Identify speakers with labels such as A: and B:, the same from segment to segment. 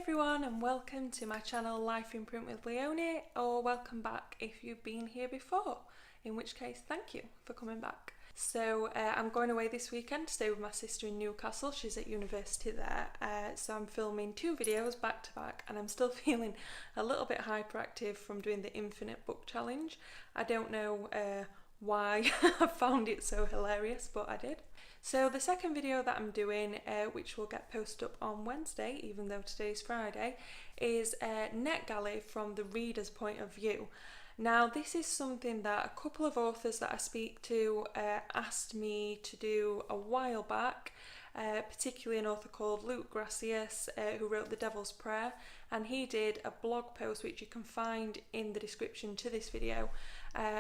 A: everyone, and welcome to my channel Life in Print with Leonie, or welcome back if you've been here before, in which case thank you for coming back. So I'm going away this weekend to stay with my sister in Newcastle. She's at university there, so I'm filming 2 videos back to back, and I'm still feeling a little bit hyperactive from doing the Infinite Book Challenge. I don't know why I found it so hilarious, but I did. So the second video that I'm doing, which will get posted up on Wednesday, even though today's Friday, is Netgalley from the reader's point of view. Now this is something that a couple of authors that I speak to asked me to do a while back, particularly an author called Luke Gracias, who wrote The Devil's Prayer, and he did a blog post which you can find in the description to this video,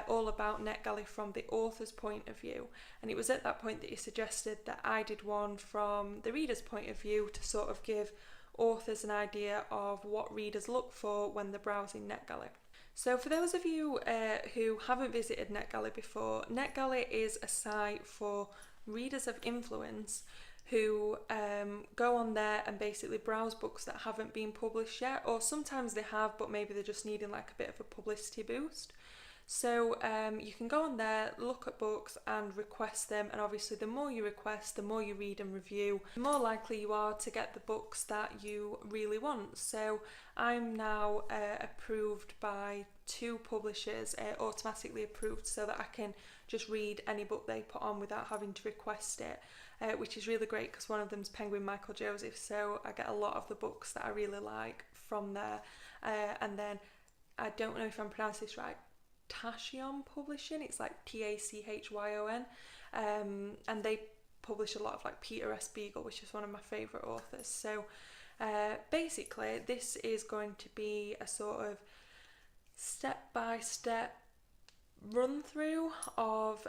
A: all about Netgalley from the author's point of view. And it was at that point that he suggested that I did one from the reader's point of view to sort of give authors an idea of what readers look for when they're browsing Netgalley. So for those of you who haven't visited Netgalley before, Netgalley is a site for readers of influence who go on there and basically browse books that haven't been published yet, or sometimes they have but maybe they're just needing like a bit of a publicity boost. So you can go on there, look at books and request them, and obviously the more you request, the more you read and review, the more likely you are to get the books that you really want. So I'm now approved by 2 publishers, automatically approved, so that I can just read any book they put on without having to request it, which is really great because one of them's Penguin Michael Joseph, so I get a lot of the books that I really like from there. And then, I don't know if I'm pronouncing this right, Tachyon Publishing, it's like Tachyon, and they publish a lot of like Peter S. Beagle, which is one of my favourite authors. So basically this is going to be a sort of step-by-step run through of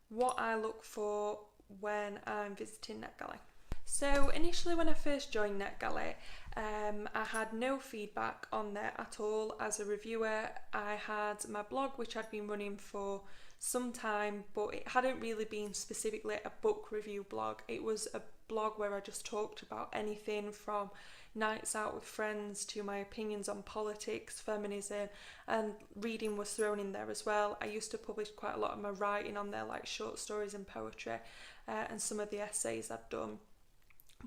A: what I look for when I'm visiting Netgalley. So initially when I first joined Netgalley, I had no feedback on there at all as a reviewer. I had my blog, which I'd been running for some time, but it hadn't really been specifically a book review blog. It was a blog where I just talked about anything from nights out with friends to my opinions on politics, feminism, and reading was thrown in there as well. I used to publish quite a lot of my writing on there, like short stories and poetry, and some of the essays I've done.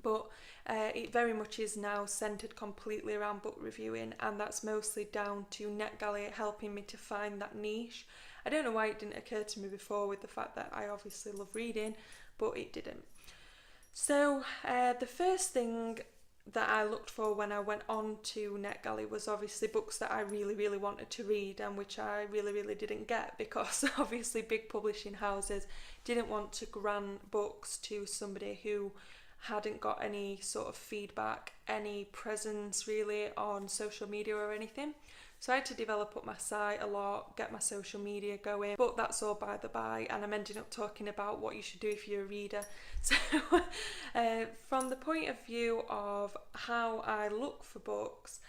A: But it very much is now centred completely around book reviewing, and that's mostly down to Netgalley helping me to find that niche. I don't know why it didn't occur to me before, with the fact that I obviously love reading, but it didn't. So the first thing that I looked for when I went on to Netgalley was obviously books that I really wanted to read, and which I really didn't get, because obviously big publishing houses didn't want to grant books to somebody who hadn't got any sort of feedback, any presence really on social media or anything. So I had to develop up my site a lot, get my social media going, but that's all by the by, and I'm ending up talking about what you should do if you're a reader. So from the point of view of how I look for books,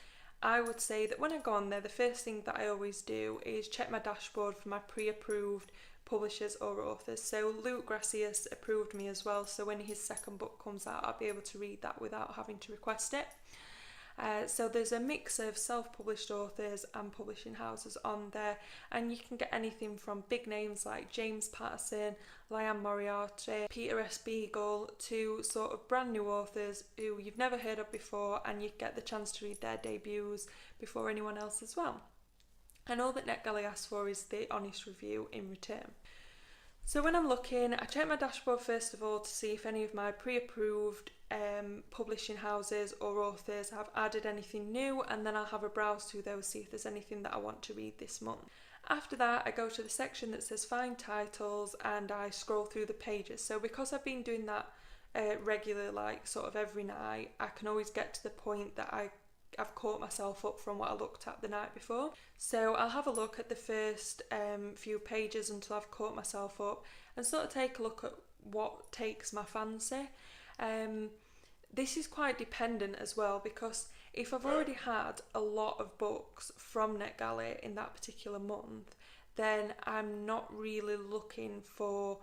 A: I would say that when I go on there, the first thing that I always do is check my dashboard for my pre-approved publishers or authors. So Luke Gracias approved me as well, so when his second book comes out, I'll be able to read that without having to request it. So there's a mix of self-published authors and publishing houses on there, and you can get anything from big names like James Patterson, Liane Moriarty, Peter S. Beagle, to sort of brand new authors who you've never heard of before, and you get the chance to read their debuts before anyone else as well. And all that Netgalley asks for is the honest review in return. So when I'm looking, I check my dashboard first of all to see if any of my pre-approved publishing houses or authors have added anything new, and then I'll have a browse through those, see if there's anything that I want to read this month. After that, I go to the section that says find titles, and I scroll through the pages. So because I've been doing that regularly, like sort of every night, I can always get to the point that I've caught myself up from what I looked at the night before. So I'll have a look at the first few pages until I've caught myself up, and sort of take a look at what takes my fancy. This is quite dependent as well, because if I've already had a lot of books from Netgalley in that particular month, then I'm not really looking for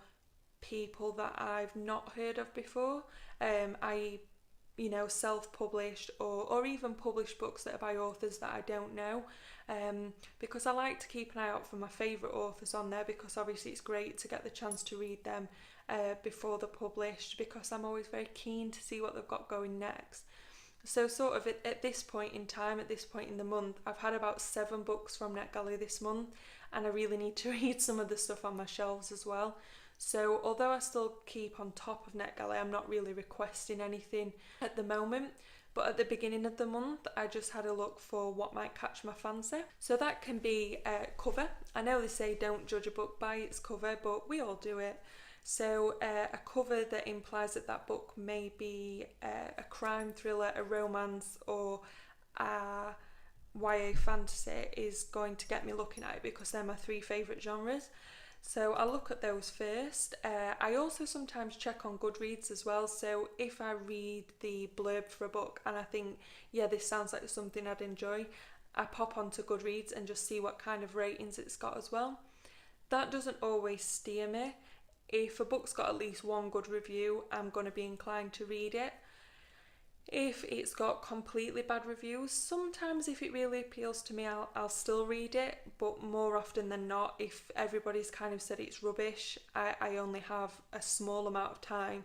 A: people that I've not heard of before, i.e. self-published or even published books that are by authors that I don't know, because I like to keep an eye out for my favourite authors on there, because obviously it's great to get the chance to read them before they're published, because I'm always very keen to see what they've got going next. So sort of at this point in time, at this point in the month, I've had about 7 books from Netgalley this month, and I really need to read some of the stuff on my shelves as well. So although I still keep on top of Netgalley, I'm not really requesting anything at the moment. But at the beginning of the month, I just had a look for what might catch my fancy. So that can be a cover. I know they say don't judge a book by its cover, but we all do it. So a cover that implies that that book may be a crime thriller, a romance, or a YA fantasy is going to get me looking at it, because they're my 3 favourite genres. So I'll look at those first. I also sometimes check on Goodreads as well. So if I read the blurb for a book and I think, yeah, this sounds like something I'd enjoy, I pop onto Goodreads and just see what kind of ratings it's got as well. That doesn't always steer me. If a book's got at least 1 good review, I'm going to be inclined to read it. If it's got completely bad reviews, sometimes if it really appeals to me, I'll still read it, but more often than not, if everybody's kind of said it's rubbish, I only have a small amount of time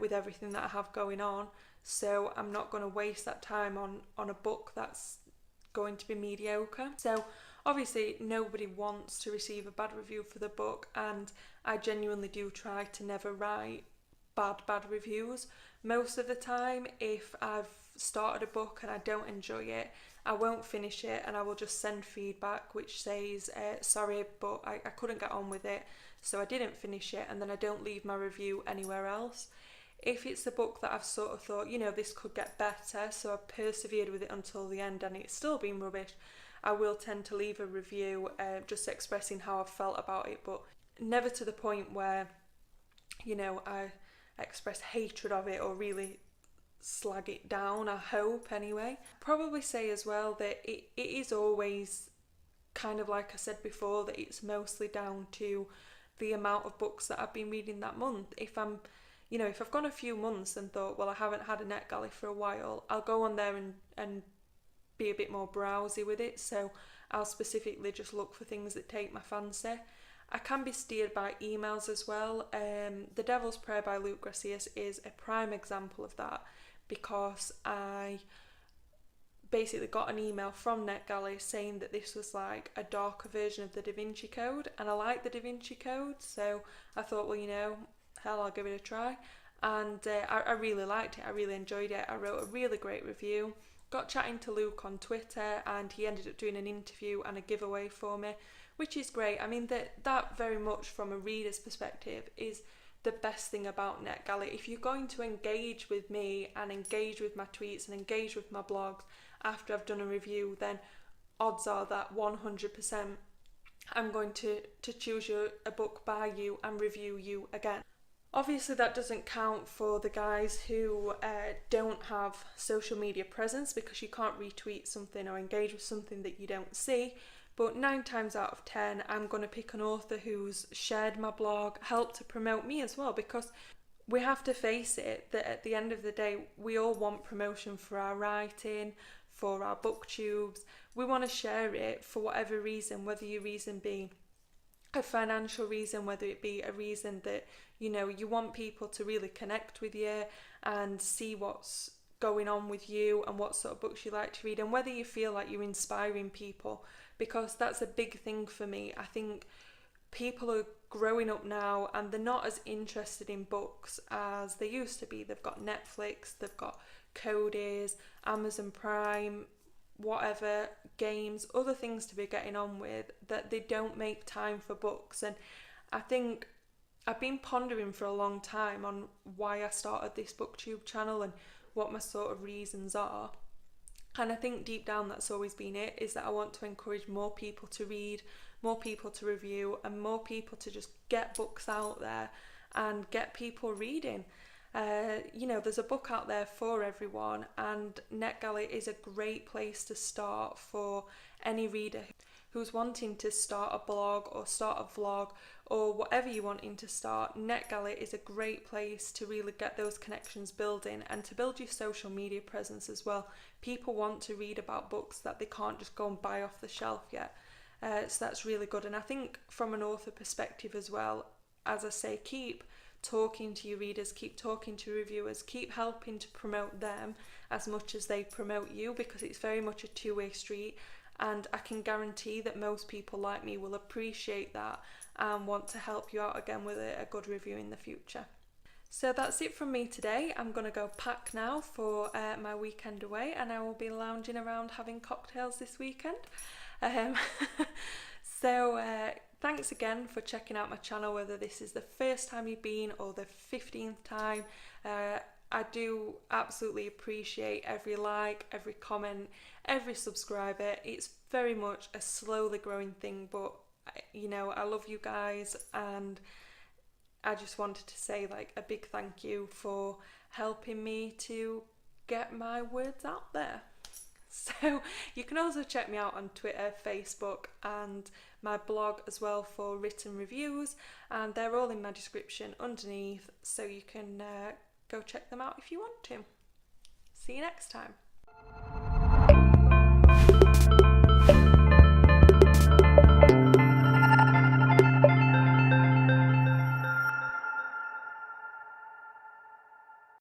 A: with everything that I have going on, so I'm not going to waste that time on a book that's going to be mediocre. So obviously nobody wants to receive a bad review for the book, and I genuinely do try to never write bad reviews. Most of the time, if I've started a book and I don't enjoy it, I won't finish it, and I will just send feedback which says sorry, but I couldn't get on with it, so I didn't finish it, and then I don't leave my review anywhere else. If it's a book that I've sort of thought, this could get better, so I've persevered with it until the end and it's still been rubbish, I will tend to leave a review just expressing how I've felt about it, but never to the point where I express hatred of it or really slag it down, I hope anyway. Probably say as well that it is always kind of like I said before, that it's mostly down to the amount of books that I've been reading that month. If I've gone a few months and thought, well, I haven't had a Netgalley for a while, I'll go on there and be a bit more browsy with it, so I'll specifically just look for things that take my fancy. I can be steered by emails as well. The Devil's Prayer by Luke Gracias is a prime example of that, because I basically got an email from Netgalley saying that this was like a darker version of the Da Vinci Code, and I like the Da Vinci Code, so I thought, well, hell, I'll give it a try. And I really liked it, I really enjoyed it. I wrote a really great review, got chatting to Luke on Twitter, and he ended up doing an interview and a giveaway for me, which is great. I mean, that very much from a reader's perspective is the best thing about Netgalley. If you're going to engage with me and engage with my tweets and engage with my blogs after I've done a review, then odds are that 100% I'm going to choose a book by you and review you again. Obviously that doesn't count for the guys who don't have social media presence, because you can't retweet something or engage with something that you don't see. But 9 times out of 10, I'm going to pick an author who's shared my blog, helped to promote me as well, because we have to face it that at the end of the day, we all want promotion for our writing, for our booktubes. We want to share it for whatever reason, whether your reason be a financial reason, whether it be a reason that, you want people to really connect with you and see what's going on with you and what sort of books you like to read, and whether you feel like you're inspiring people, because that's a big thing for me. I think people are growing up now and they're not as interested in books as they used to be. They've got Netflix, they've got Cody's, Amazon Prime, whatever, games, other things to be getting on with, that they don't make time for books. And I think I've been pondering for a long time on why I started this booktube channel and what my sort of reasons are. And I think deep down that's always been it, is that I want to encourage more people to read, more people to review, and more people to just get books out there and get people reading. There's a book out there for everyone, and Netgalley is a great place to start for any reader who's wanting to start a blog or start a vlog or whatever you're wanting to start, Netgalley is a great place to really get those connections building and to build your social media presence as well. People want to read about books that they can't just go and buy off the shelf yet. So that's really good. And I think from an author perspective as well, as I say, keep talking to your readers, keep talking to reviewers, keep helping to promote them as much as they promote you, because it's very much a two-way street, and I can guarantee that most people like me will appreciate that and want to help you out again with a good review in the future. So that's it from me today. I'm going to go pack now for my weekend away, and I will be lounging around having cocktails this weekend. Thanks again for checking out my channel, whether this is the first time you've been or the 15th time. I do absolutely appreciate every like, every comment, every subscriber. It's very much a slowly growing thing, but I love you guys, and I just wanted to say a big thank you for helping me to get my words out there. So you can also check me out on Twitter, Facebook, and my blog as well for written reviews, and they're all in my description underneath, so you can go check them out if you want to. See you next time.